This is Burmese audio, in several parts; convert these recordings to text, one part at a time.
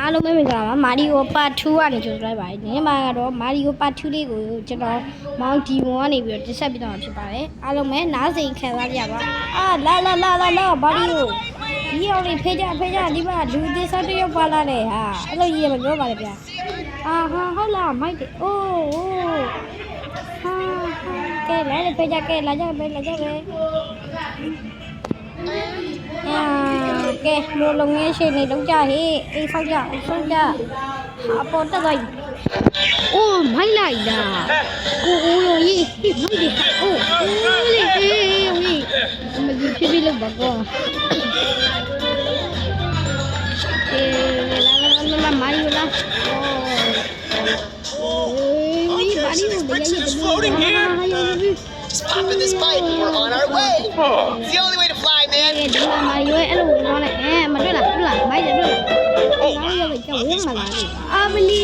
အားလုံးပဲမင်္ဂလာပါမာရီယိုပါ2ကနေကြိုဆိုလိုက်ပါတယ်ဒီနေ့မှာတော့မာရီယိုပါ2လေးကိုကျွန်တော်မောင်ဒီ1ကနေပြီးတော့တင်ဆက်ပြတော့ဖြစ်ပါတယ်အားလုံးပဲနားစိန်ခံစားကြပါလာမာရီယိုဒီအောင်လေးဖေးကြဒီမှာလူသစ်ဆက်တရုပ်ပါလာတယ်ဟာအဲ့လိုကြီးမပြောပါနဲ့ဗျာဟာဟုတ်လားမိုက်တယ်အိုးဟာကဲလာဖေးကြလာကြပဲကဲလိုလုံငယ်ရှိနေတော့ကြဟေးအေးဆောက်ကြအပေါ်တက်သွားအိုးမိုက်လိုက်တာကိုအိုးရောကြီးမိုက်တယ်အိုးလေးမကြီးဖြစ်လို့ပါကောလာမာရီယိုလာJust pop in this pipe, we're on our way. It's the only way to fly, man. Mario, hello, mà đây là máy để đưa. Nó giờ phải cho uống mà lại. Beli,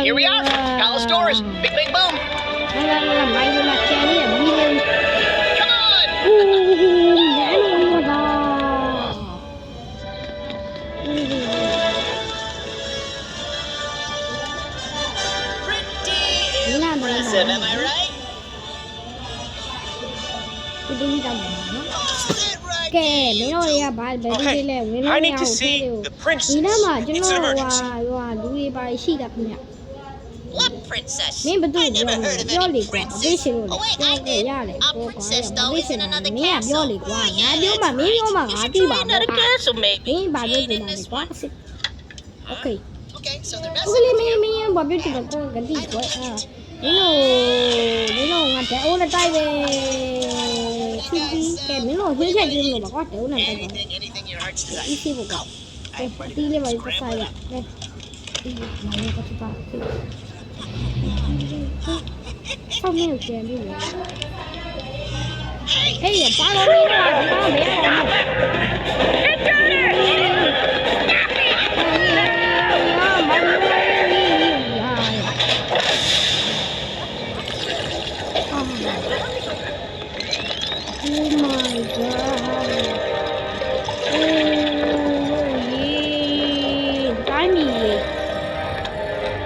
Here we are, Palace Doors, big boom. Come on! Pretty impressive, am I right? I need to see the princess. It's an emergency. What princess? I've never heard of any princess. Oh wait, I did. A princess though is in another castle. Try another castle maybe. Okay, so they're okay, anything your heart's desire. Hey, follow me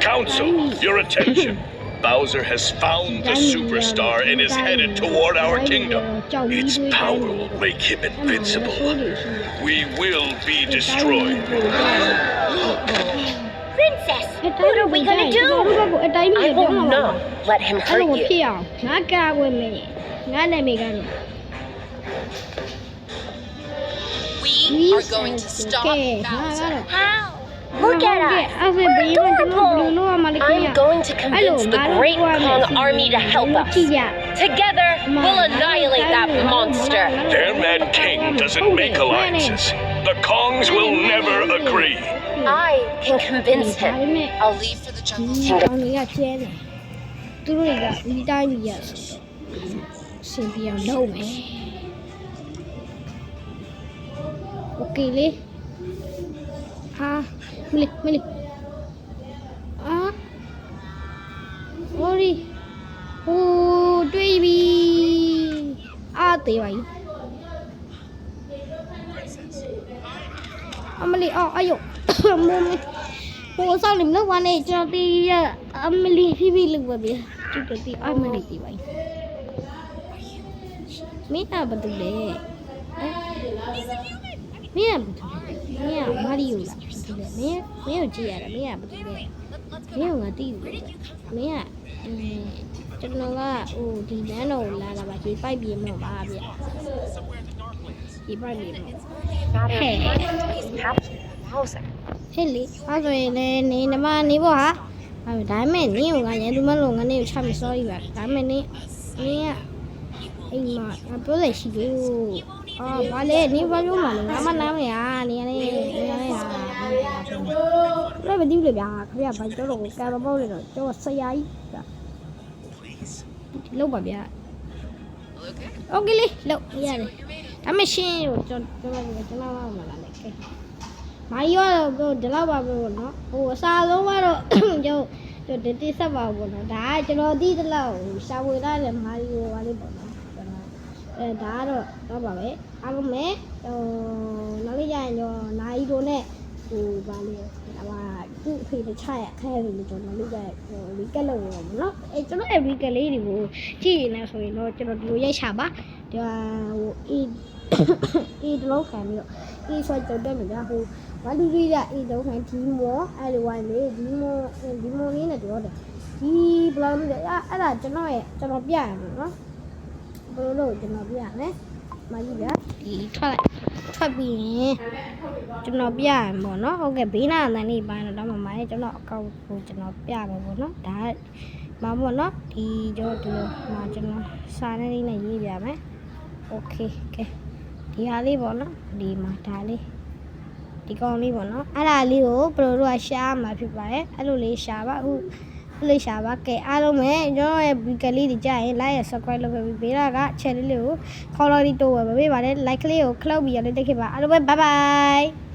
Council, your attention. Bowser has found the superstar and is headed toward our kingdom. Its power will make him invincible. We will be destroyed. Princess, what are we gonna do? I won't know. Let him hurt you. We are going to stop Bowser. How? Look at us. We're adorable. I'm going to convince the Great Kong Army to help us. Together, we'll annihilate that monster. Airman King doesn't make alliances. The Kongs will never agree. I can convince him. I'll leave for the jungle. Okay, Mili. Ori. Oh, baby. Tì vậy. Emily, ayo. Cô sao làm nước qua này cho tí Emily Phoebe lực vào bia. Chú cho tí Emily tì vậy. Mít à bật được đấy. Mít à bật được. Mía Mario là mía chị à mía bật đấy mía ngã ti mía cho nó là thì bé nào là bà chị bay biển mà bà biển chị bay biển hết lý rồi này mà ní bỏ hả đái mẹ ní ngã nhảy tôi mất luôn anh em chăm soi vậy đái mẹ ní mía anh mà bữa nay chỉ ba lê ní bao nhiêu mà nó mà nó à ní Rồi mình đi được à, bây giờ phải cho đồ ca bao rồi cho xây ấy. လောက်ပါဗျာโอเคလေလောက်ရတယ်ဒါမှရှင်းကိုကျွန်တော်မလာနဲ့ကဲမာရီရောဒီလောက်ပါပဲပေါ့နော်ဟိုအစားဆုံးကတော့ကျွန်တော်တိဆက်ပါပေါ့နော်ဒါကကျွန်တော်ဒီတလောက်ရှာဝေလာတဲ့မာရီရောပါလေးပေါ့နော်ဒါကတော့ပါပဲအားလုံးပဲနောက်လေးရရင်တော့နိုင်တို့နဲ့ဟိုဗာလေးဒါကသူ့အဖေတခြားရခဲလို့ကျွန်တော်လုပ်ရရီကက်လို့ပေါ့နော်ကျွန်တော်ရီကက်လေးတွေကိုကြည့်နေဆိုရင်တော့ကျွန်တော်ဒီလိုရိုက်ချပါဒီဟိုအေးတလုံးခံပြီးတော့အေးဆွဲကြတယ်မှာဟိုဘာလူကြီးကအေးတလုံးခံဒီမောအဲ့လိုဝိုင်းလေဒီမောလေးနဲ့ပြောတယ်ဒီဘလောင်းလေးအဲ့ဒါကျွန်တော်ပြရမယ်နော်ဘယ်လိုလုပ်ကျွန်တော်ပြရမယ်မကြီးဗျာဒီထွက်ပြီးရင်ကျွန်တော်ပြရမယ်ပေါ့နော်ဟုတ်ကဲ့ဘေးနာအတန်လေးပိုင်းတော့မမရဲ့ကျွန်တော်အကောင့်ကိုကျွန်တော်ပြမယ်ပေါ့နော်ဒါမှပေါ့နော်ဒီကျွန်တော်စာနဲ့လေးနဲ့ရေးပြမယ်โอเคကဲဒီဟာလေးပေါ့နော်ဒီမှာဒါလေးဒီကောင်လေးပေါ့နော်အဲ့ဒါလေးကိုပရိုတို့ကရှားမှာဖြစ်ပါတယ်အဲ့လိုလေးရှားပါအခုလေးရှားပါကဲအားလုံးပဲကျွန်တော်ရဲ့ဗီကလေးတွေကြာရင် like ရ subscribe လုပ်ပြီးဘေးက channel လေးကို follow လေးတိုးဝယ်ပေးပါတယ် like လေးကို cloud ပြီးရလေးတက်ခဲ့ပါအားလုံးပဲ bye bye